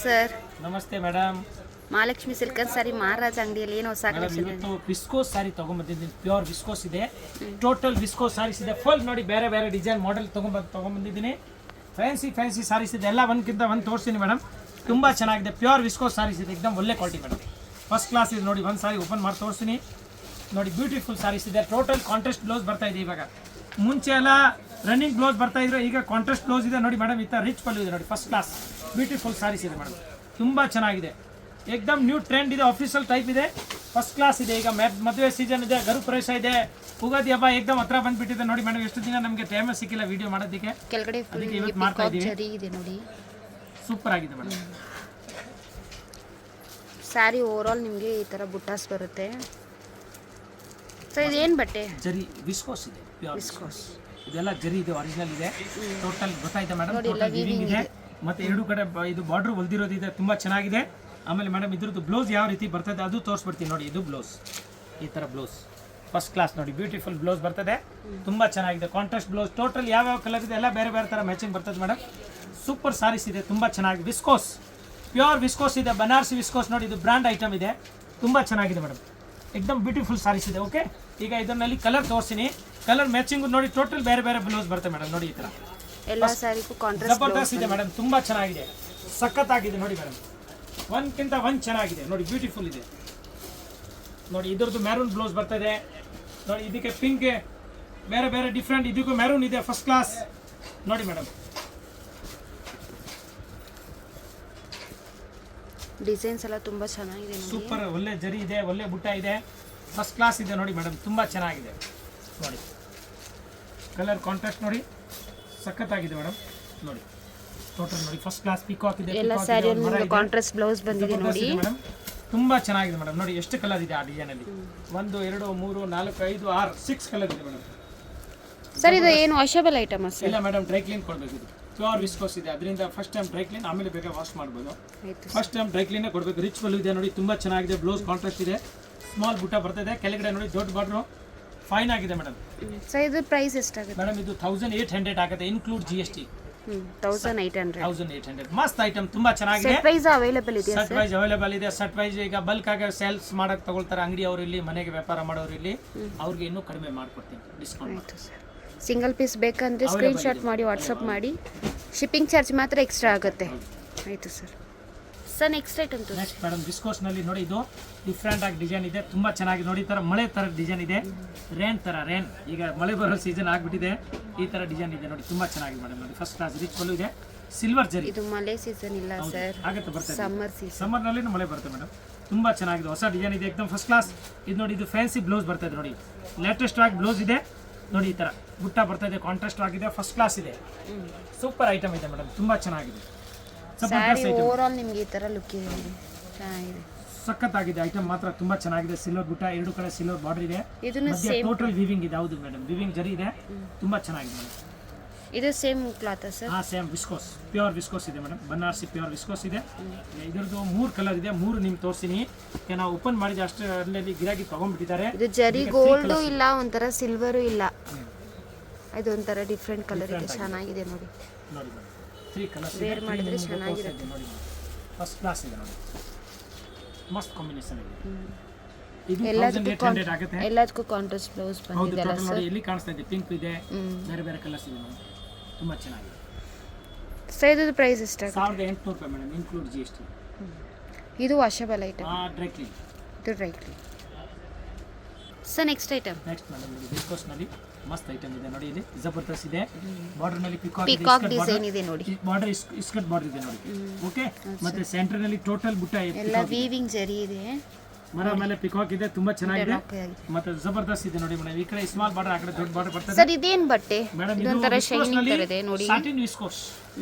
Sir. ನಮಸ್ತೆ madam. Mahalakshmi silk and ಸಾರಿ ಮಹಾರಾಜ ಅಂಗಡಿಯಲ್ಲಿ ಏನು ಹೊಸ ಕಲೆಕ್ಷನ್ ಇದೆ? ಇವತ್ತು ವಿಸ್ಕೋಸ್ ಸಾರಿ ತಗೊಂಡ್ಬಂದಿದ್ದೀನಿ. ಪ್ಯೂರ್ ವಿಸ್ಕೋಸ್ ಇದೆ, ಟೋಟಲ್ ವಿಸ್ಕೋಸ್ ಸಾರೀಸ್ ಇದೆ. ಫುಲ್ ನೋಡಿ ಬೇರೆ ಬೇರೆ ಡಿಸೈನ್ ಮಾಡೆಲ್ ತಗೊಂಡ್ಬಂದಿದ್ದೀನಿ. ಫ್ಯಾನ್ಸಿ ಸಾರೀಸ್ ಇದೆ, ಎಲ್ಲ ಒಂದಕ್ಕಿಂತ ಒಂದು ತೋರಿಸ್ತೀನಿ ಮೇಡಮ್. ತುಂಬ ಚೆನ್ನಾಗಿದೆ, ಪ್ಯೂರ್ ವಿಸ್ಕೋಸ್ ಸಾರೀಸ್ ಇದೆ, ಏಕದಮ್ ಒಳ್ಳೆ ಕ್ವಾಲಿಟಿ ಮೇಡಮ್, ಫಸ್ಟ್ ಕ್ಲಾಸ್ ಇದೆ. ನೋಡಿ ಒಂದು ಸಾರಿ ಓಪನ್ ಮಾಡಿ ತೋರಿಸ್ತೀನಿ. ನೋಡಿ ಬ್ಯೂಟಿಫುಲ್ ಸಾರೀಸ್ ಇದೆ, ಟೋಟಲ್ ಕಾಂಟ್ರಾಸ್ಟ್ ಬ್ಲೌಸ್ ಬರ್ತಾ ಇದೆ. ಇವಾಗ ಮುಂಚೆ ಎಲ್ಲ ರನ್ನಿಂಗ್ ಬ್ಲೌಸ್ ಬರ್ತಾ ಇದ್ರು, ಈಗ ಕಾಂಟ್ರಾಸ್ಟ್ ಬ್ಲೌಸ್ ಇದೆ. ನೋಡಿ ಮೇಡಮ್, ಈ ಥರ ರಿಚ್ ಪಲ್ಲು ಇದೆ ನೋಡಿ, ಫಸ್ಟ್ ಕ್ಲಾಸ್ ಬ್ಯೂಟಿಫುಲ್ ಸಾರೀಸ್ ಇದೆ ಮೇಡಮ್, ತುಂಬ ಚೆನ್ನಾಗಿದೆ, ಏಕದಮ್ ನ್ಯೂ ಟ್ರೆಂಡ್ ಇದೆ, ಆಫೀಷಿಯಲ್ ಟೈಪ್ ಇದೆ, ಫಸ್ಟ್ ಕ್ಲಾಸ್ ಇದೆ. ಈಗ ಮದುವೆ ಸೀಸನ್ ಇದೆ, ಗರುಪ್ರವೇಶ ಇದೆ, ಉಗಾದಿ ಹಬ್ಬ ಏಕದಮ್ ಹತ್ರ ಬಂದ್ಬಿಟ್ಟಿದೆ. ನೋಡಿ ಮೇಡಮ್, ಎಷ್ಟು ದಿನ ನಮಗೆ ಟೈಮ್ ಸಿಕ್ಕಿಲ್ಲ ವಿಡಿಯೋ ಮಾಡೋದಕ್ಕೆ, ಕೆಳಗಡೆ ಇವತ್ತು ಮಾಡ್ತಾ ಜರಿ ಇದೆ ನೋಡಿ, ಸೂಪರ್ ಆಗಿದೆ ಮೇಡಮ್. ಸ್ಯಾರಿ ಓವರ್ ಆಲ್ ನಿಮಗೆ ಈ ಥರ ಬುಟ್ಟಾಸ್ ಬರುತ್ತೆ. ಸೊ ಇದೇನು ಬಟ್ಟೆ? ಜರಿ ವಿಸ್ಕೋಸ್ ಇದೆ, ಪ್ಯೂರ್ ವಿಸ್ಕೋಸ್. ಇದೆಲ್ಲ ಜರಿ ಇದೆ, ಒರಿಜಿನಲ್ ಇದೆ, ಟೋಟಲ್ ಗೊತ್ತಾಯ್ತಾ ಮೇಡಮ್? ಟೋಟಲ್ ವೀವಿಂಗ್ ಇದೆ, ಮತ್ತೆ ಎರಡು ಕಡೆ ಇದು ಬಾರ್ಡರ್ ಹೊಲ್ದಿರೋದಿದೆ, ತುಂಬ ಚೆನ್ನಾಗಿದೆ. ಆಮೇಲೆ ಮೇಡಮ್ ಇದ್ರದ್ದು ಬ್ಲೌಸ್ ಯಾವ ರೀತಿ ಬರ್ತದೆ ಅದು ತೋರಿಸ್ಬಿಡ್ತೀನಿ ನೋಡಿ. ಇದು ಬ್ಲೌಸ್, ಈ ಥರ ಬ್ಲೌಸ್ ಫಸ್ಟ್ ಕ್ಲಾಸ್ ನೋಡಿ, ಬ್ಯೂಟಿಫುಲ್ ಬ್ಲೌಸ್ ಬರ್ತದೆ, ತುಂಬ ಚೆನ್ನಾಗಿದೆ. ಕಾಂಟ್ರಾಸ್ಟ್ ಬ್ಲೌಸ್, ಟೋಟಲ್ ಯಾವ ಕಲರ್ ಇದೆ ಎಲ್ಲ ಬೇರೆ ಬೇರೆ ಥರ ಮ್ಯಾಚಿಂಗ್ ಬರ್ತದೆ ಮೇಡಮ್. ಸೂಪರ್ ಸಾರೀಸ್ ಇದೆ, ತುಂಬ ಚೆನ್ನಾಗಿದೆ. ವಿಸ್ಕೋಸ್, ಪ್ಯೂರ್ ವಿಸ್ಕೋಸ್ ಇದೆ, ಬನಾರಸಿ ವಿಸ್ಕೋಸ್ ನೋಡಿ, ಇದು ಬ್ರ್ಯಾಂಡ್ ಐಟಮ್ ಇದೆ, ತುಂಬ ಚೆನ್ನಾಗಿದೆ ಮೇಡಮ್, ಏಕದಮ್ ಬ್ಯೂಟಿಫುಲ್ ಸಾರೀಸ್ ಇದೆ. ಓಕೆ, ಈಗ ಇದರಲ್ಲಿ ಕಲರ್ ತೋರಿಸ್ತೀನಿ, ಕಲರ್ ಮ್ಯಾಚಿಂಗ್ ನೋಡಿ, ಟೋಟಲ್ ಬೇರೆ ಬೇರೆ ಬ್ಲೌಸ್ ಬರ್ತದೆ ಮೇಡಮ್. ನೋಡಿ ಈ ಥರ ಎಲ್ಲ ಸಾರಿಗೂ ಕಾಂಟ್ರಾಸ್ಟ್ ಜಬರ್ದಸ್ತ್ ಇದೆ ಮೇಡಮ್, ತುಂಬ ಚೆನ್ನಾಗಿದೆ, ಸಖತ್ತಾಗಿದೆ ನೋಡಿ ಮೇಡಮ್, ಒಂದ್ಕಿಂತ ಒಂದು ಚೆನ್ನಾಗಿದೆ ನೋಡಿ, ಬ್ಯೂಟಿಫುಲ್ ಇದೆ ನೋಡಿ. ಇದ್ರದ್ದು ಮ್ಯಾರೂನ್ ಬ್ಲೌಸ್ ಬರ್ತದೆ ನೋಡಿ, ಇದಕ್ಕೆ ಪಿಂಕ್ ಬೇರೆ ಬೇರೆ ಡಿಫ್ರೆಂಟ್, ಇದಕ್ಕೂ ಮ್ಯಾರೂನ್ ಇದೆ, ಫಸ್ಟ್ ಕ್ಲಾಸ್ ನೋಡಿ ಮೇಡಮ್. ಡಿಸೈನ್ಸ್ ಎಲ್ಲ ತುಂಬ ಚೆನ್ನಾಗಿದೆ ನೋಡಿ, ಸೂಪರ್, ಒಳ್ಳೆ ಜರಿ ಇದೆ, ಒಳ್ಳೆ ಬುಟ್ಟ ಇದೆ, ಫಸ್ಟ್ ಕ್ಲಾಸ್ ಇದೆ ನೋಡಿ ಮೇಡಮ್, ತುಂಬ ಚೆನ್ನಾಗಿದೆ ನೋಡಿ. ಕಲರ್ ಕಾಂಟ್ರಾಸ್ಟ್ ನೋಡಿ, ಸಖತ್ತಾಗಿದೆ ಮೇಡಮ್ ನೋಡಿ, ಟೋಟಲ್ ನೋಡಿ ಫಸ್ಟ್ ಕ್ಲಾಸ್ ಪಿಕಾಕ್ ಇದೆ, ಎಲ್ಲ ಸ್ಯಾರಿಯಲ್ಲಿ ಕಾಂಟ್ರಾಸ್ಟ್ ಬ್ಲೌಸ್ ಬಂದಿದೆ ನೋಡಿ ಮೇಡಮ್, ತುಂಬ ಚೆನ್ನಾಗಿದೆ ಮೇಡಮ್. ನೋಡಿ ಎಷ್ಟು ಕಲರ್ ಇದೆ ಆ ಡಿಸೈನ್ ಅಲ್ಲಿ, 1 2 3 4 5 6 6 ಕಲರ್ ಇದೆ ಮೇಡಮ್. ಸರ್ ಇದು ಏನು ವಾಷಬಲ್ ಐಟಮ್ ಸರ್? ಇಲ್ಲ ಮೇಡಮ್, ಡ್ರೈ ಕ್ಲೀನ್ ಕೊಡಬೇಕು. ಇದು ಪ್ಯೂರ್ ವಿಸ್ಕೋಸ್ ಇದೆ, ಅದರಿಂದ ಫಸ್ಟ್ ಟೈಮ್ ಡ್ರೈ ಕ್ಲೀನ್, ಆಮೇಲೆ ಬೇಗ ವಾಶ್ ಮಾಡ್ಬೋದು. ಫಸ್ಟ್ ಟೈಮ್ ಡ್ರೈ ಕ್ಲೀನೇ ಕೊಡಬೇಕು. ರಿಚ್ ಪಲ್ಲು ಇದೆ ನೋಡಿ, ತುಂಬ ಚೆನ್ನಾಗಿದೆ, ಬ್ಲೌಸ್ ಕಾಂಟ್ರಾಸ್ಟ್ ಇದೆ, ಸ್ಮಾಲ್ ಬುಟ್ಟ ಬರ್ತದೆ, ಕೆಳಗಡೆ ನೋಡಿ ದೊಡ್ಡ ಬಾರ್ಡ್ರು, ಫೈನ್ ಆಗಿದೆ ಮೇಡಮ್. ಸರ್ ಇದು ಪ್ರೈಸ್ ಎಷ್ಟಾಗುತ್ತೆ ಮೇಡಮ್? ಇದು 1800 ಆಗುತ್ತೆ, ಇನ್ಕ್ಲೂಡ್ GST. 1800 ಮಸ್ತ್ ಐಟಮ್, ತುಂಬಾ ಚೆನ್ನಾಗಿದೆ. ಸೆಟ್ ವೈಸ್ ಅವೈಲೇಬಲ್ ಇದೆ, ಸೆಟ್ ವೈಸ್ ಅವೈಲೇಬಲ್ ಇದೆ. ಸೆಟ್ ವೈಸ್ ಈಗ ಬಲ್ಕ್ ಆಗಿ ಸೇಲ್ಸ್ ಮಾಡಕ್ ತಗೊಳ್ತಾರೆ ಅಂಗಡಿ ಅವರು, ಇಲ್ಲಿ ಮನೆಗೆ ವ್ಯಾಪಾರ ಮಾಡೋರು, ಇಲ್ಲಿ ಅವ್ರಿಗೆ ಇನ್ನೂ ಕಡಿಮೆ ಮಾಡ್ಕೊಡ್ತೀನಿ, ಡಿಸ್ಕೌಂಟ್. ಸಿಂಗಲ್ ಪೀಸ್ ಬೇಕಂದ್ರೆ ಸ್ಕ್ರೀನ್ ಶಾಟ್ ಮಾಡಿ ವಾಟ್ಸಪ್ ಮಾಡಿ, ಶಿಪ್ಪಿಂಗ್ ಚಾರ್ಜ್ ಮಾತ್ರ ಎಕ್ಸ್ಟ್ರಾ ಆಗುತ್ತೆ. ಆಯಿತು ಸರ್. ಸರ್ ನೆಕ್ಸ್ಟ್ ಐಟಮ್ ತೋರಿಸಿ. ನೆಕ್ಸ್ಟ್ ಮೇಡಮ್, ವಿಸ್ಕೋಸ್ ನಲ್ಲಿ ನೋಡಿ, ಇದು ಡಿಫ್ರೆಂಟ್ ಆಗಿ ಡಿಸೈನ್ ಇದೆ, ತುಂಬಾ ಚೆನ್ನಾಗಿದೆ ನೋಡಿ. ಈ ತರ ಮಳೆ ತರ ಡಿಸೈನ್ ಇದೆ, ರೇನ್ ತರ, ರೇನ್ ಈಗ ಮಳೆ ಬರೋ ಸೀಸನ್ ಆಗ್ಬಿಟ್ಟಿದೆ, ಈ ತರ ಡಿಸೈನ್ ಇದೆ ನೋಡಿ, ತುಂಬಾ ಚೆನ್ನಾಗಿದೆ ಮೇಡಮ್. ನೋಡಿ ಫಸ್ಟ್ ಕ್ಲಾಸ್ ರಿಚ್ ಪಲ್ಲು ಇದೆ, ಸಿಲ್ವರ್ ಜರಿ. ಇದು ಮಳೆ ಸೀಸನ್ ಇಲ್ಲ ಸರ್, ಆಗುತ್ತೆ, ಬರ್ತದೆ ಸಮ್ಮರ್ ಸೀಸನ್, ಸಮ್ಮರ್ ನಲ್ಲಿ ಮಳೆ ಬರುತ್ತೆ ಮೇಡಮ್. ತುಂಬಾ ಚೆನ್ನಾಗಿದೆ, ಹೊಸ ಡಿಸೈನ್ ಇದೆ, ಏಕದಮ್ ಫಸ್ಟ್ ಕ್ಲಾಸ್. ಇದು ನೋಡಿ, ಇದು ಫ್ಯಾನ್ಸಿ ಬ್ಲೌಸ್ ಬರ್ತದೆ ನೋಡಿ, ಲೇಟೆಸ್ಟ್ ಆಗಿ ಬ್ಲೌಸ್ ಇದೆ ನೋಡಿ, ಈ ತರ ಬುಟ್ಟ ಬರ್ತದೆ, ಕಾಂಟ್ರಾಸ್ಟ್ ಆಗಿದೆ, ಫಸ್ಟ್ ಕ್ಲಾಸ್ ಇದೆ, ಸೂಪರ್ ಐಟಮ್ ಇದೆ ಮೇಡಮ್, ತುಂಬಾ ಚೆನ್ನಾಗಿದೆ. ಓವರ್ ಆಲ್ ನಿಮಗೆ ಈ ತರ ಲುಕ್ ಇದೆ ನೋಡಿ, ಚೆನ್ನಾಗಿದೆ, ಸಖತ್ತಾಗಿದೆ ಐಟಮ್ ಮಾತ್ರ, ತುಂಬಾ ಚೆನ್ನಾಗಿದೆ. ಸಿಲ್ವರ್ ಬುಟ್ಟ, ಎರಡು ಕಡೆ ಸಿಲ್ವರ್ ಬಾರ್ಡರ್ ಇದೆ, ಇದನ್ನು ಸೇಮ್ ಟೋಟಲ್ ವಿವಿಂಗ್ ಇದೆ. ಹೌದು ಮೇಡಮ್, ವಿವಿಂಗ್ ಜರಿ ಇದೆ, ತುಂಬಾ ಚೆನ್ನಾಗಿದೆ ಮೇಡಮ್. ಇದು ಸೇಮ್ ಕ್ಲಾತ್ ಸರ್? ಹಾ, ಸೇಮ್ ವಿಸ್ಕೋಸ್, ಪ್ಯೂರ್ ವಿಸ್ಕೋಸ್ ಇದೆ ಮೇಡಮ್, ಬನಾರಸಿ ಪ್ಯೂರ್ ವಿಸ್ಕೋಸ್ ಇದೆ. ಇದರದ್ದು 3 ಕಲರ್ ಇದೆ, 3 ನಿಮ್ಗೆ ತೋರಿಸ್ತೀನಿ. ನಾವು ಓಪನ್ ಮಾಡಿದ ಅಷ್ಟರಲ್ಲಿ ಗಿರಾಕಿ ತಗೊಂಡ್ಬಿಟ್ಟಿದ್ದಾರೆ. ಇದು ಜರಿ ಗೋಲ್ಡ್ ಇಲ್ಲ, ಒಂಥರ ಸಿಲ್ವರು ಇಲ್ಲ, ಇದು ಒಂಥರ ಡಿಫ್ರೆಂಟ್ ಕಲರ್ ಇದೆ, ಚೆನ್ನಾಗಿದೆ ನೋಡಿ. ನೋಡಿ ಮೇಡಮ್, 3 ಕಲರ್ಸ್ ವೇರ್ ಮಾಡಿದ್ರೆ ಚೆನ್ನಾಗಿರುತ್ತೆ ನೋಡಿ, ಫಸ್ಟ್ ಕ್ಲಾಸ್ ಇದೆ ನೋಡಿ, ಮಸ್ತ್ ಕಾಂಬಿನೇಷನ್ ಇದೆ. ಇದು 1800 ಆಗುತ್ತೆ, ಎಲ್ಲದಕ್ಕೂ ಕಾಂಟ್ರಾಸ್ಟ್ ಬ್ಲೌಸ್ ಬಂದಿದೆ ಅಲ್ಲ ಸರ್? ನೋಡಿ ಇಲ್ಲಿ ಕಾಣಿಸ್ತಾ ಇದೆ, ಪಿಂಕ್ ಇದೆ, ಬೇರೆ ಬೇರೆ ಕಲರ್ಸ್ ಇದೆ ಮೇಡಮ್, ತುಂಬಾ ಚೆನ್ನಾಗಿದೆ. ಸರ್ ಇದು ಪ್ರೈಸ್ ಎಷ್ಟಾಗುತ್ತೆ? 1800 ರೂಪಾಯಿ ಮೇಡಮ್, ಇನ್ಕ್ಲೂಡ್ GST. ಇದು ವಾಷಬಲ್ ಐಟಮ್, ಡ್ರೈ ಕ್ಲೀನ್. ಇದು dry clean. Sir next item? Next madam, ಇದು ವಿಸ್ಕೋಸ್ ನಲ್ಲಿ ಮಸ್ತ್ ಐಟಮ್ ಇದೆ ನೋಡಿ, ಇಲ್ಲಿ ಜಬರ್ದಸ್ತ್ ಇದೆ, ಬಾರ್ಡರ್ ನಲ್ಲಿ ಪಿಕಾಕ್ ಡಿಸೈನ್ ಇದೆ ನೋಡಿ, ಬಾರ್ಡರ್ ಇಸ್ಕಟ್ ಬಾರ್ಡರ್ ಇದೆ ನೋಡಿ. ಓಕೆ, ಮತ್ತೆ ಸೆಂಟರ್ ನಲ್ಲಿ ಟೋಟಲ್ ಬುಟ್ಟ ಎಲ್ಲ ವೀವಿಂಗ್ ಜರಿ ಇದೆ, ಮರ ಮೇಲೆ ಪಿಕಾಕ್ ಇದೆ, ತುಂಬಾ ಚೆನ್ನಾಗಿದೆ, ಮತ್ತೆ ಜಬರ್ದಸ್ತ್ ಇದೆ ನೋಡಿ ಮೇಡಮ್. ಈ ಕಡೆ ಸ್ಮಾಲ್ ಬಾರ್ಡರ್, ಆ ಕಡೆ ದೊಡ್ಡ ಬಾರ್ಡರ್ ಬರ್ತದೆ. ಸರ್ ಇದೇನ್ ಬಟ್ಟೆ? ಮೇಡಮ್ ಇದು ಒಂತರ ಶೈನಿಂಗ್ ತರ ಇದೆ ನೋಡಿ, ಸಾಟಿನ್ ವಿಸ್ಕೋಸ್,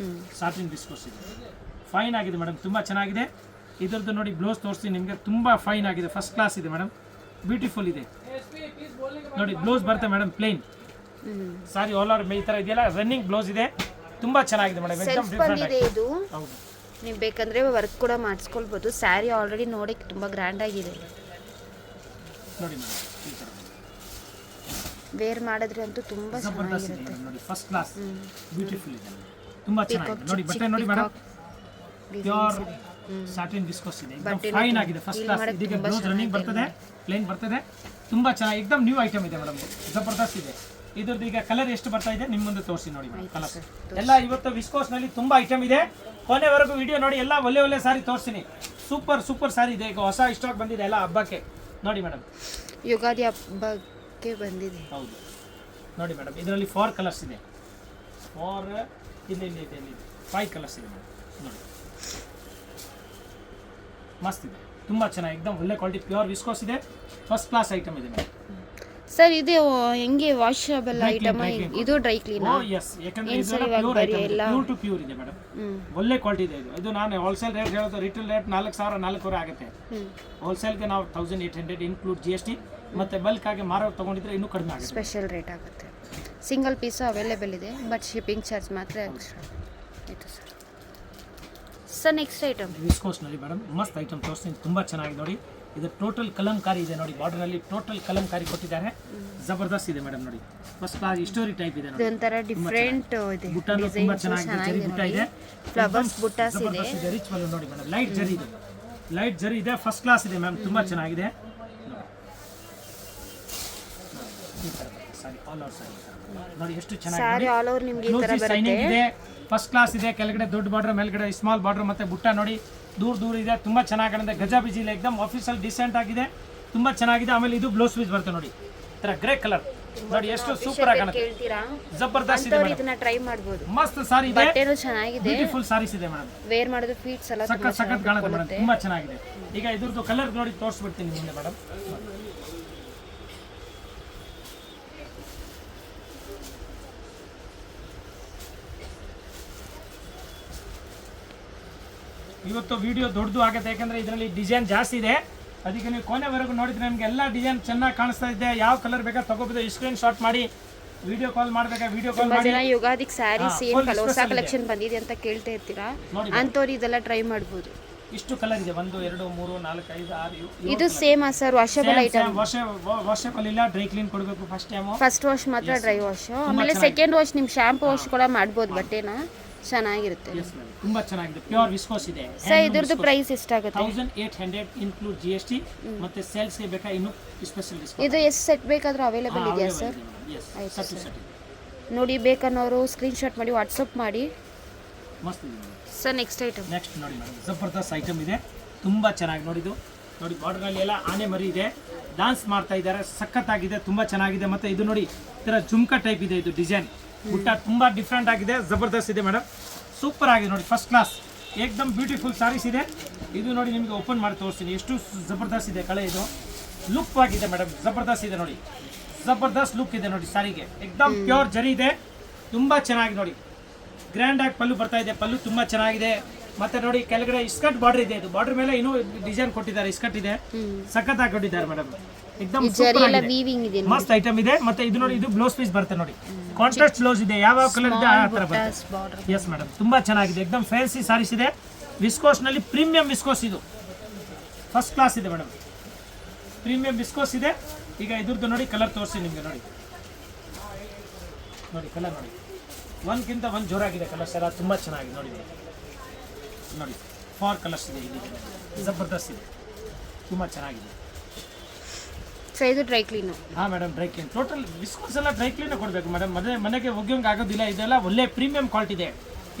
ಸಾಟಿನ್ ವಿಸ್ಕೋಸ್ ಇದೆ, ಫೈನ್ ಆಗಿದೆ ಮೇಡಮ್, ತುಂಬಾ ಚೆನ್ನಾಗಿದೆ. ಇದರದ್ದು ನೋಡಿ ಬ್ಲೌಸ್ ತೋರಿಸ್ತೀನಿ ನಿಮಗೆ, ತುಂಬಾ ಫೈನ್ ಆಗಿದೆ, ಫಸ್ಟ್ ಕ್ಲಾಸ್ ಇದೆ ಮೇಡಮ್, ಬ್ಯೂಟಿಫುಲ್ ಇದೆ ನೋಡಿ. ಬ್ಲೌಸ್ ಬರುತ್ತೆ ಮೇಡಮ್ ಪ್ಲೇನ್, ಸಾರಿ ಆಲ್ ಓವರ್ ಈ ತರ ಇದೆಯಲ್ಲ, ರನ್ನಿಂಗ್ ಬ್ಲೌಸ್ ಇದೆ, ತುಂಬಾ ಚೆನ್ನಾಗಿದೆ ಮೇಡಮ್, ಸೆಲ್ಫ್ ಬಂದಿದೆ ಇದು. ಹೌದು, ನೀವು ಬೇಕಂದ್ರೆ ವರ್ಕ್ ಕೂಡ ಮಾಡಿಸ್ಕೊಳ್ಬೋದು. ಸ್ಯಾರಿ ಆಲ್ರೆಡಿ ನೋಡಕ್ಕೆ ತುಂಬಾ ಗ್ರ್ಯಾಂಡ್ ಆಗಿದೆ ನೋಡಿ ಮೇಡಮ್, ಈ ತರ ವೇರ್ ಮಾಡಿದ್ರೆ ಅಂತೂ ತುಂಬಾ ಚೆನ್ನಾಗಿರುತ್ತೆ ನೋಡಿ, ಫಸ್ಟ್ ಕ್ಲಾಸ್ ಬ್ಯೂಟಿಫುಲ್ ಇದೆ, ತುಂಬಾ ಚೆನ್ನಾಗಿದೆ ನೋಡಿ. ಬಟ್ಟೆ ನೋಡಿ ಮೇಡಮ್, ಪ್ಯೂರ್ ಸಾಟಿನ್ ವಿಸ್ಕೋಸ್ ಇದೆ ಫೈನ್ ಆಗಿದೆ ಫಸ್ಟ್ ಕ್ಲಾಸ್. ಇದಕ್ಕೆ ಬ್ಲೌಸ್ ರನ್ನಿಂಗ್ ಬರ್ತದೆ, ಪ್ಲೇನ್ ಬರ್ತದೆ, ತುಂಬಾ ಚೆನ್ನಾಗಿ ಎಕ್ದಮ್ ನ್ಯೂ ಐಟಮ್ ಇದೆ ಮೇಡಮ್, ಜಬರ್ದಸ್ತ್ ಇದೆ. ಇದ್ರದ್ದು ಈಗ ಕಲರ್ ಎಷ್ಟು ಬರ್ತಾ ಇದೆ ನಿಮ್ಮ ಮುಂದೆ ತೋರಿಸಿ ನೋಡಿ ಕಲರ್ ಎಲ್ಲ. ಇವತ್ತು ವಿಸ್ಕೋಸ್ ನಲ್ಲಿ ತುಂಬಾ ಐಟಮ್ ಇದೆ, ಕೊನೆವರೆಗೂ ವಿಡಿಯೋ ನೋಡಿ. ಎಲ್ಲ ಒಳ್ಳೆ ಒಳ್ಳೆ ಸಾರಿ ತೋರಿಸ್ತೀನಿ, ಸೂಪರ್ ಸೂಪರ್ ಸಾರಿ ಇದೆ. ಈಗ ಹೊಸ ಸ್ಟಾಕ್ ಬಂದಿದೆ ಎಲ್ಲ ಹಬ್ಬಕ್ಕೆ ನೋಡಿ ಮೇಡಮ್, ಯುಗಾದಿ ಹಬ್ಬಕ್ಕೆ ಬಂದಿದೆ. ಹೌದು ನೋಡಿ ಮೇಡಮ್, ಇದರಲ್ಲಿ 4 ಕಲರ್ಸ್ ಇದೆ. 4 ಇಲ್ಲಿ 5 ಕಲರ್ಸ್ ಇದೆ ಮೇಡಮ್ ನೋಡಿ, ಮಸ್ತ್ ಇದೆ, ತುಂಬಾ ಚೆನ್ನಾಗಿ ಎಕ್ದಮ್ ಒಳ್ಳೆ ಕ್ವಾಲಿಟಿ ಪ್ಯೂರ್ ವಿಸ್ಕೋಸ್ ಇದೆ, ಫಸ್ಟ್ ಕ್ಲಾಸ್ ಐಟಮ್ ಇದೆ ಮೇಡಮ್. ಸರ್ ಇದು ಹೆಂಗೆ ವಾಷಬಲ್ ಐಟಮ್? ಇದು ಡ್ರೈ ಕ್ಲೀನ್? ಎಸ್, ಯಾಕಂದ್ರೆ ಇದು pure item, pure to pure ಇದೆ ಮೇಡಮ್, ಒಳ್ಳೆ ಕ್ವಾಲಿಟಿ ಇದೆ ಇದು. ಇದು ನಾನು ಹೋಲ್ಸೇಲ್ ರೇಟ್ ಹೇಳೋದು, ರಿಟೇಲ್ ರೇಟ್ 4,400 ಆಗುತ್ತೆ. ಹೋಲ್ಸೇಲ್ಗೆ ನಾವು 1800 ಇನ್ಕ್ಲೂಡ್ GST, ಮತ್ತೆ ಬಲ್ಕ್ ಆಗಿ ಮಾರೋ ತಗೊಂಡಿದ್ರೆ ಇನ್ನೂ ಕಡಿಮೆ ಆಗುತ್ತೆ, ಸ್ಪೆಷಲ್ ರೇಟ್ ಆಗುತ್ತೆ. ಸಿಂಗಲ್ ಪೀಸ್ ಅವೈಲೇಬಲ್ ಇದೆ, ಬಟ್ ಶಿಪ್ಪಿಂಗ್ ಚಾರ್ಜ್ ಮಾತ್ರ ಎಕ್ಸ್ಟ್ರಾ ಆಯಿತು ಸರ್. ಸರ್ ನೆಕ್ಸ್ಟ್ ಐಟಮ್ ವಿಸ್ಕೋಸ್ನಲ್ಲಿ ಮೇಡಮ್ ಮಸ್ತ್ ಐಟಮ್ ತೋರಿಸ್ತೀನಿ, ತುಂಬ ಚೆನ್ನಾಗಿದೆ ನೋಡಿ. ಇದು ಟೋಟಲ್ ಕಲಂಕಾರಿ ಇದೆ ನೋಡಿ, ಬಾರ್ಡರ್ನಲ್ಲಿ ಟೋಟಲ್ ಕಲಂಕಾರಿ ಕೊಟ್ಟಿದ್ದಾರೆ, ಜಬರ್ದಸ್ತ್ ಇದೆ ಮೇಡಮ್ ನೋಡಿ, ಫಸ್ಟ್ ಕ್ಲಾಸ್ ಹಿಸ್ಟೋರಿ ಟೈಪ್ ಇದೆ ನೋಡಿ. ಇದೊಂಥರ ಡಿಫರೆಂಟ್ ಇದೆ, ಬುಟ್ಟಾನು ತುಂಬಾ ಚೆನ್ನಾಗಿದೆ, ಜರಿ ಬುಟ್ಟ ಇದೆ, ಫ್ಲವರ್ಸ್ ಬುಟ್ಟಾಸ್ ಇದೆ, ರಿಚ್ ವಲ್ ನೋಡಿ ಮೇಡಮ್, ಲೈಟ್ ಜರಿ ಇದೆ, ಲೈಟ್ ಜರಿ ಇದೆ, ಫಸ್ಟ್ ಕ್ಲಾಸ್ ಇದೆ ಮ್ಯಾಮ್, ತುಂಬಾ ಚೆನ್ನಾಗಿದೆ. ಸಾರಿ ಆಲ್ ಓವರ್ ಸಾರಿ ನೋಡಿ ಎಷ್ಟು ಚೆನ್ನಾಗಿದೆ, ಸಾರಿ ಆಲ್ ಓವರ್ ನಿಮಗೆ ಈ ತರ ಬರುತ್ತೆ, ಇದೆ, ಫಸ್ಟ್ ಕ್ಲಾಸ್ ಇದೆ. ಕೆಳಗಡೆ ದೊಡ್ಡ ಬಾರ್ಡರ್, ಮೇಲ್ಗಡೆ ಸ್ಮಾಲ್ ಬಾರ್ಡರ್, ಮತ್ತೆ ಬುಟ್ಟ ನೋಡಿ ದೂರ ಇದೆ, ತುಂಬಾ ಚೆನ್ನಾಗಿದೆ. ಗಜ ಬಿಜಿ ಇಲ್ಲ, ಎಕ್ದಮ್ ಆಫೀಸಲ್ ಡಿಸೆಂಟ್ ಆಗಿದೆ, ತುಂಬಾ ಚೆನ್ನಾಗಿದೆ. ಆಮೇಲೆ ಇದು ಬ್ಲೌಸ್ ಪೀಸ್ ಬರುತ್ತೆ ನೋಡಿ, ಈ ತರ ಗ್ರೇ ಕಲರ್ ನೋಡಿ, ಎಷ್ಟು ಸೂಪರ್ ಆಗಿ ಕಾಣುತ್ತೆ, ಕೇಳ್ತೀರಾ? ಜಬರ್ದಸ್ತ್ ಇದೆ ಮೇಡಮ್, ಇದನ್ನ ಟ್ರೈ ಮಾಡಬಹುದು. ಮಸ್ತ್ ಸಾರಿ ಇದೆ, ಬಟ್ಟೆನೂ ಚೆನ್ನಾಗಿದೆ, ಬ್ಯೂಟಿಫುಲ್ ಸಾರೀಸ್ ಇದೆ ಮೇಡಮ್, ವೇರ್ ಮಾಡೋದು ಫೀಟ್ಸ್ ಎಲ್ಲ ತುಂಬಾ ಸಖತ್ ಕಾಣುತ್ತೆ ಮೇಡಮ್, ತುಂಬಾ ಚೆನ್ನಾಗಿದೆ. ಈಗ ಇದ್ರದ್ದು ಕಲರ್ ನೋಡಿ ತೋರಿಸ್ಬಿಡ್ತೀನಿ ಮುಂದೆ ಮೇಡಮ್. ಇವತ್ತು ವಿಡಿಯೋ ದೊಡ್ಡದು ಆಗುತ್ತೆ, ಯಾಕಂದ್ರೆ ಇದರಲ್ಲಿ ಡಿಸೈನ್ ಜಾಸ್ತಿ ಇದೆ, ಅದಕ್ಕೆ ನೀವು ಕೊನೆವರೆಗೂ ನೋಡಿದ್ರೆ ನಿಮಗೆ ಎಲ್ಲ ಡಿಸೈನ್ ಚೆನ್ನಾಗಿ ಕಾಣಿಸ್ತಾ ಇದೆ. ಯಾವ ಕಲರ್ ಬೇಕಾ ತಗೋಬೋದು, ಸ್ಕ್ರೀನ್ ಶಾಟ್ ಮಾಡಿ ವಿಡಿಯೋ ಕಾಲ್ ಮಾಡಬೇಕಾ ವಿಡಿಯೋ ಕಾಲ್ ಮಾಡಿ. ಜನ ಯುಗಾದಿಗೆ ಸ್ಯಾರೀಸ್ ಏನು ಹೊಸ ಕಲೆಕ್ಷನ್ ಬಂದಿದೆ ಅಂತ ಕೇಳ್ತಾ ಇರ್ತೀರಾ, ಅಂತವ್ರು ಇದೆಲ್ಲ ಟ್ರೈ ಮಾಡ್ಬೋದು. ಇಷ್ಟು ಕಲರ್ ಇದೆ, 1 2 3 4 5 6 7. ಇದು same sir, washable item? Washable ಇಲ್ಲ, ಡ್ರೈ ಕ್ಲೀನ್ ಕೊಡಬೇಕು ಫಸ್ಟ್ ಟೈಮ್, ಫಸ್ಟ್ ವಾಶ್ ಮಾತ್ರ ಡ್ರೈ ವಾಶ್, ಆಮೇಲೆ ಸೆಕೆಂಡ್ ವಾಶ್ ನಿಮ್ ಶಾಂಪೂ ವಾಶ್ ಕೂಡ ಮಾಡ್ಬೋದು, ಬಟ್ಟೆನ ಚೆನ್ನಾಗಿರುತ್ತೆ, ತುಂಬಾ ಚೆನ್ನಾಗಿದೆ. ಪ್ಯೂರ್ ವಿಸ್ಕೋಸ್ ಇದೆ ಸರ್. ಇದ್ರದ್ದು ಪ್ರೈಸ್ ಎಷ್ಟಾಗುತ್ತೆ? 1800 ಇನ್ಕ್ಲೂಡ್ GST, ಮತ್ತೆ ಸೇಲ್ಸ್ ಗೆ ಬೇಕಾ ಇನ್ನು ಸ್ಪೆಷಲ್ ಡಿಸ್ಕೌಂಟ್. ಇದು ಎಷ್ಟು ಸೆಟ್ ಬೇಕಾದ್ರೂ ಅವೈಲೇಬಲ್ ಇದೆಯಾ ಸರ್? ಆಯ್ತು ಸರ್, ನೋಡಿ ಬೇಕನ್ನೋರು ಸ್ಕ್ರೀನ್ ಶಾಟ್ ಮಾಡಿ ವಾಟ್ಸಪ್ ಮಾಡಿ. ಮಸ್ತ್ ಇದೆ ಸರ್ ನೆಕ್ಸ್ಟ್ ಐಟಮ್. ನೆಕ್ಸ್ಟ್ ನೋಡಿ ಮೇಡಮ್, ಜಬರ್ದಸ್ತ್ ಐಟಮ್ ಇದೆ, ತುಂಬಾ ಚೆನ್ನಾಗಿ ನೋಡಿದ್ದು ನೋಡಿ, ಬಾರ್ಡರ್ ಅಲ್ಲಿ ಎಲ್ಲ ಆನೆ ಮರಿ ಇದೆ, ಡಾನ್ಸ್ ಮಾಡ್ತಾ ಇದ್ದಾರೆ, ಸಖತ್ತಾಗಿದೆ, ತುಂಬಾ ಚೆನ್ನಾಗಿದೆ. ಮತ್ತೆ ಇದು ನೋಡಿ ಈ ತರ ಜುಮ್ಕಾ ಟೈಪ್ ಇದೆ, ಇದು ಡಿಸೈನ್ ಬುಟ್ಟ ತುಂಬಾ ಡಿಫ್ರೆಂಟ್ ಆಗಿದೆ, ಜಬರ್ದಸ್ತ್ ಇದೆ ಮೇಡಮ್, ಸೂಪರ್ ಆಗಿದೆ ನೋಡಿ, ಫಸ್ಟ್ ಕ್ಲಾಸ್ ಏಕ್ದಮ್ ಬ್ಯೂಟಿಫುಲ್ ಸಾರೀಸ್ ಇದೆ. ಇದು ನೋಡಿ ನಿಮಗೆ ಓಪನ್ ಮಾಡಿ ತೋರಿಸ್ತೀನಿ, ಎಷ್ಟು ಜಬರ್ದಸ್ತ್ ಇದೆ ಕಳೆ, ಇದು ಲುಕ್ ಆಗಿದೆ ಮೇಡಮ್, ಜಬರ್ದಸ್ತ್ ಇದೆ ನೋಡಿ, ಜಬರ್ದಸ್ತ್ ಲುಕ್ ಇದೆ ನೋಡಿ ಸಾರಿಗೆ, ಏಕ್ದಮ್ ಪ್ಯೂರ್ ಜರಿ ಇದೆ, ತುಂಬಾ ಚೆನ್ನಾಗಿ ನೋಡಿ, ಗ್ರ್ಯಾಂಡ್ ಆಗಿ ಪಲ್ಲು ಬರ್ತಾ ಇದೆ, ಪಲ್ಲು ತುಂಬಾ ಚೆನ್ನಾಗಿದೆ. ಮತ್ತೆ ನೋಡಿ ಕೆಳಗಡೆ ಇಸ್ಕಟ್ ಬಾರ್ಡರ್ ಇದೆ, ಇದು ಬಾರ್ಡರ್ ಮೇಲೆ ಇನ್ನೂ ಡಿಸೈನ್ ಕೊಟ್ಟಿದ್ದಾರೆ, ಇಸ್ಕಟ್ ಇದೆ, ಸಖತ್ತಾಗಿ ಕೊಟ್ಟಿದ್ದಾರೆ ಮೇಡಮ್, ಏಕ್ದಮ್ ಮಸ್ತ್ ಐಟಮ್ ಇದೆ. ಮತ್ತೆ ಇದು ನೋಡಿ, ಇದು ಬ್ಲೌಸ್ ಪೀಸ್ ಬರುತ್ತೆ ನೋಡಿ, ಕಾಂಟ್ರಾಸ್ಟ್ ಬ್ಲೌಸ್ ಇದೆ, ಯಾವ ಕಲರ್ ಇದೆ ಆ ತರ ಬರುತ್ತೆ. ಎಸ್ ಮೇಡಮ್, ತುಂಬಾ ಚೆನ್ನಾಗಿದೆ, ಏಕ್ದಮ್ ಫ್ಯಾನ್ಸಿ ಸಾರೀಸ್ ಇದೆ, ವಿಸ್ಕೋಸ್ ನಲ್ಲಿ ಪ್ರೀಮಿಯಂ ವಿಸ್ಕೋಸ್, ಇದು ಫಸ್ಟ್ ಕ್ಲಾಸ್ ಇದೆ ಮೇಡಮ್, ಪ್ರೀಮಿಯಂ ವಿಸ್ಕೋಸ್ ಇದೆ. ಈಗ ಇದ್ರದ್ದು ನೋಡಿ ಕಲರ್ ತೋರಿಸಿ ನಿಮಗೆ, ನೋಡಿ ನೋಡಿ ಕಲರ್ ನೋಡಿ, ಒಂದ್ಕಿಂತ ಒಂದು ಜೋರಾಗಿದೆ ಕಲರ್ಸ್ ಎಲ್ಲ, ತುಂಬಾ ಚೆನ್ನಾಗಿದೆ ನೋಡಿ ನೋಡಿ, 4 ಕಲರ್ಸ್ ಇದೆ, ಇಲ್ಲಿ ಜಬರ್ದಸ್ತ್ ಇದೆ, ತುಂಬಾ ಚೆನ್ನಾಗಿದೆ. ಸರ್ ಇದು ಡ್ರೈ ಕ್ಲೀನ್? ಹಾಂ madam, dry clean, total viscose ಎಲ್ಲ ಡ್ರೈ ಕ್ಲೀನ್ ಕೊಡಬೇಕು ಮೇಡಮ್, ಮನೆಗೆ ಒಗ್ಯೋಂಗೆ ಆಗೋದಿಲ್ಲ, ಇದೆಲ್ಲ ಒಳ್ಳೆ ಪ್ರೀಮಿಯಂ ಕ್ವಾಲಿಟಿ ಇದೆ.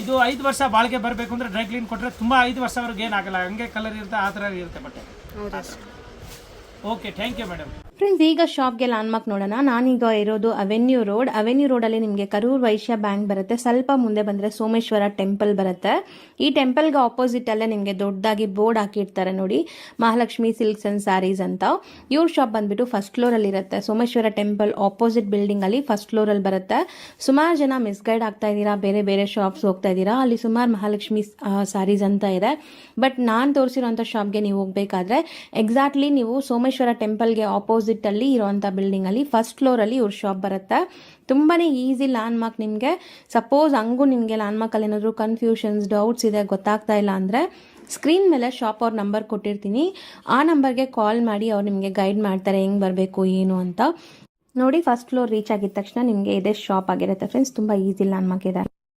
ಇದು 5 ವರ್ಷ ಬಾಳಿಗೆ ಬರಬೇಕು ಅಂದರೆ ಡ್ರೈ ಕ್ಲೀನ್ ಕೊಟ್ಟರೆ ತುಂಬ 5 ವರ್ಷವರೆಗೆ ಏನಾಗಲ್ಲ, ಹಂಗೆ ಕಲರ್ ಇರುತ್ತೆ, ಆ ಥರ ಇರುತ್ತೆ ಬಟ್ಟೆ. Okay, thank you madam. Friends, ಈಗ ಶಾಪ್ಗೆ ಲ್ಯಾಂಡ್ಮಾರ್ಕ್ ನೋಡೋಣ. ನಾನೀಗ ಇರೋದು ಅವೆನ್ಯೂ ರೋಡಲ್ಲಿ ನಿಮಗೆ ಕರೂರ್ ವೈಶ್ಯ ಬ್ಯಾಂಕ್ ಬರುತ್ತೆ, ಸ್ವಲ್ಪ ಮುಂದೆ ಬಂದರೆ ಸೋಮೇಶ್ವರ ಟೆಂಪಲ್ ಬರುತ್ತೆ. ಈ ಟೆಂಪಲ್ಗೆ ಆಪೋಸಿಟ್ ಅಲ್ಲೇ ನಿಮಗೆ ದೊಡ್ಡದಾಗಿ ಬೋರ್ಡ್ ಹಾಕಿರ್ತಾರೆ ನೋಡಿ, ಮಹಾಲಕ್ಷ್ಮಿ ಸಿಲ್ಕ್ಸ್ ಅಂಡ್ ಸ್ಯಾರೀಸ್ ಅಂತ. ಇವ್ರ ಶಾಪ್ ಬಂದ್ಬಿಟ್ಟು ಫಸ್ಟ್ ಫ್ಲೋರಲ್ಲಿ ಇರುತ್ತೆ, ಸೋಮೇಶ್ವರ ಟೆಂಪಲ್ ಆಪೋಸಿಟ್ ಬಿಲ್ಡಿಂಗ್ ಅಲ್ಲಿ ಫಸ್ಟ್ ಫ್ಲೋರಲ್ಲಿ ಬರುತ್ತೆ. ಸುಮಾರು ಜನ ಮಿಸ್ಗೈಡ್ ಆಗ್ತಾ ಇದ್ದೀರಾ, ಬೇರೆ ಬೇರೆ ಶಾಪ್ಸ್ ಹೋಗ್ತಾ ಇದ್ದೀರಾ, ಅಲ್ಲಿ ಸುಮಾರು ಮಹಾಲಕ್ಷ್ಮಿ ಸ್ಯಾರೀಸ್ ಅಂತ ಇದೆ. ಬಟ್ ನಾನು ತೋರಿಸಿರೋಂಥ ಶಾಪ್ಗೆ ನೀವು ಹೋಗಬೇಕಾದ್ರೆ ಎಕ್ಸಾಕ್ಟ್ಲಿ ನೀವು ಸೋಮೇಶ್ವರ ಟೆಂಪಲ್ಗೆ ಆಪೋಸಿಟ್ ಅಲ್ಲಿ ಇರುವಂತ ಬಿಲ್ಡಿಂಗ್ ಅಲ್ಲಿ ಫಸ್ಟ್ ಫ್ಲೋರ್ ಅಲ್ಲಿ ಇವ್ರ ಶಾಪ್ ಬರುತ್ತೆ. ತುಂಬಾನೇ ಈಸಿ ಲ್ಯಾಂಡ್ ಮಾರ್ಕ್. ನಿಮಗೆ ಸಪೋಸ್ ಹಂಗೂ ನಿಮಗೆ ಲ್ಯಾಂಡ್ ಮಾರ್ಕ್ ಅಲ್ಲಿ ಏನಾದ್ರು ಕನ್ಫ್ಯೂಷನ್ಸ್, ಡೌಟ್ಸ್ ಇದೆ, ಗೊತ್ತಾಗ್ತಾ ಇಲ್ಲ ಅಂದ್ರೆ ಸ್ಕ್ರೀನ್ ಮೇಲೆ ಶಾಪ್ ಅವ್ರ ನಂಬರ್ ಕೊಟ್ಟಿರ್ತೀನಿ, ಆ ನಂಬರ್ಗೆ ಕಾಲ್ ಮಾಡಿ ಅವ್ರು ನಿಮಗೆ ಗೈಡ್ ಮಾಡ್ತಾರೆ ಹೆಂಗ್ ಬರಬೇಕು ಏನು ಅಂತ. ನೋಡಿ, ಫಸ್ಟ್ ಫ್ಲೋರ್ ರೀಚ್ ಆಗಿದ ತಕ್ಷಣ ನಿಮಗೆ ಇದೇ ಶಾಪ್ ಆಗಿರುತ್ತೆ ಫ್ರೆಂಡ್ಸ್, ತುಂಬಾ ಈಸಿ ಲ್ಯಾಂಡ್ ಮಾರ್ಕ್ ಇದೆ.